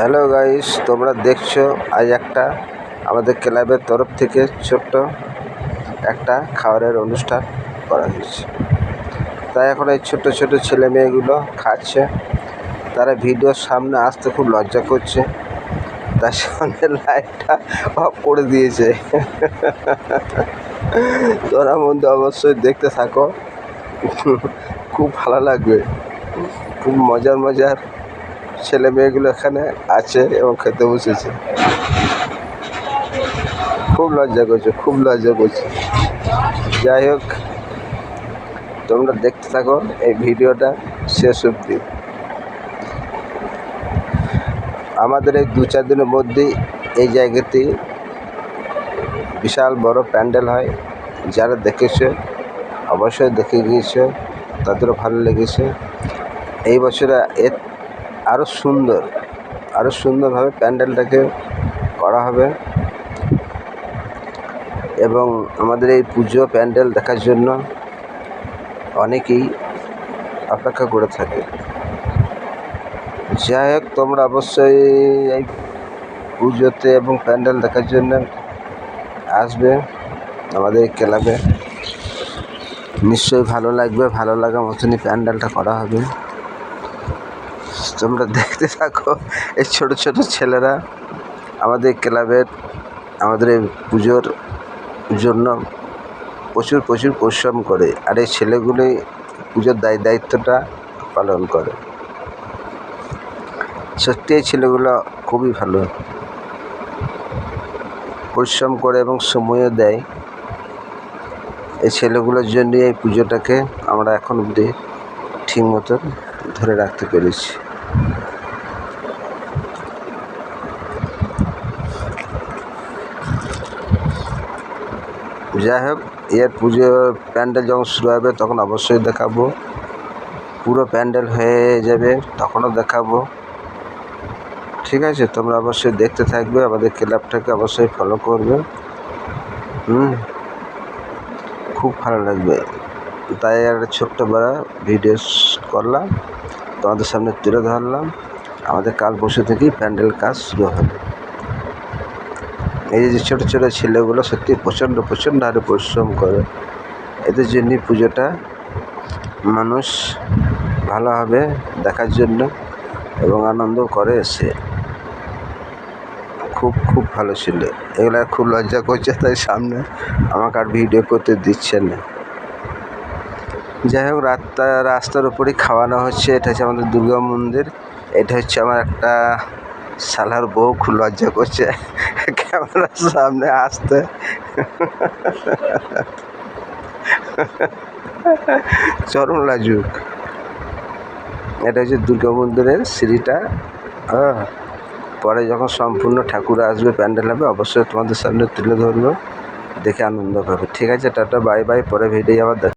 Hello guys, তোমরা দেখছো আজ একটা আমাদের ক্লাবের তরফ থেকে ছোট্ট একটা খাবারের অনুষ্ঠান করা হয়েছে। তাই এখন এই ছোট ছোট ছেলে মেয়েগুলো খাচ্ছে। তারা ভিডিওর সামনে আসতে খুব লজ্জা করছে, তার সামনে লাইটটা অফ করে দিয়েছে। তোরা মধ্যে অবশ্যই দেখতে থাকো, খুব ভালো লাগবে। খুব মজার ছেলে মেয়েগুলো এখানে আছে এবং খেতে বসেছে। খুব লজ্জা করছে। যাই হোক, তোমরা দেখতে থাকো এই ভিডিওটা শেষ অবধি। আমাদের এই 2-4 দিনের মধ্যেই এই জায়গাতে বিশাল বড় প্যান্ডেল হয়। যারা দেখেছে অবশ্যই দেখে গিয়েছে, তাদেরও ভালো লেগেছে। এই বছরে এর আরও সুন্দরভাবে প্যান্ডেলটাকে করা হবে এবং আমাদের এই পুজো প্যান্ডেল দেখার জন্য অনেকেই অপেক্ষা করে থাকে। যাই হোক, তোমরা অবশ্যই এই পুজোতে এবং প্যান্ডেল দেখার জন্য আসবে আমাদের এই ক্লাবে। নিশ্চয়ই ভালো লাগবে, ভালো লাগার মতনই প্যান্ডেলটা করা হবে। তোমরা দেখতে থাকো। এই ছোট ছেলেরা আমাদের ক্লাবের আমাদের এই পুজোর জন্য প্রচুর পরিশ্রম করে, আর এই ছেলেগুলি পুজোর দায়িত্বটা পালন করে। সত্যি এই ছেলেগুলো খুবই ভালো পরিশ্রম করে এবং সময়ও দেয়। এই ছেলেগুলোর জন্য এই পুজোটাকে আমরা এখন অবধি ঠিক মতন ধরে রাখতে পেরেছি। যাই হোক, এর পুজো প্যান্ডেল যখন শুরু হবে তখন অবশ্যই দেখাবো। পুরো প্যান্ডেল হয়ে যাবে তখনও দেখাবো। ঠিক আছে, তোমরা অবশ্যই দেখতে থাকবে, আমাদের ক্লাবটাকে অবশ্যই ফলো করবে। খুব ভালো লাগবে। তাই একটা ছোট্ট বড় ভিডিও করলাম, তোমাদের সামনে তুলে ধরলাম। আমাদের কাল পরশু থেকেই প্যান্ডেল কাজ শুরু হবে। এই যে ছোট ছেলেগুলো সত্যি প্রচণ্ড হারে পরিশ্রম করে, এদের জন্যই পুজোটা মানুষ ভালোভাবে দেখার জন্য এবং আনন্দ করে এসে। খুব ভালো ছিল। এগুলো খুব লজ্জা করছে, তাই সামনে আমাকে আর ভিডিও করতে দিচ্ছে না। যাই হোক, রাস্তার উপরেই খাওয়ানো হচ্ছে। এটা হচ্ছে আমাদের দুর্গা মন্দির। এটা হচ্ছে আমার একটা শালার বউ, খুব লজ্জা করছে ক্যামেরার সামনে আসতে। চরম লাজুক। এটা হচ্ছে দুর্গা মন্দিরের সিঁড়িটা। পরে যখন সম্পূর্ণ ঠাকুর আসবে, প্যান্ডেল হবে, অবশ্যই তোমাদের সামনে তুলে ধরবো, দেখে আনন্দ পাবে। ঠিক আছে, টাটা, বাই বাই। পরে ভিডিও আবার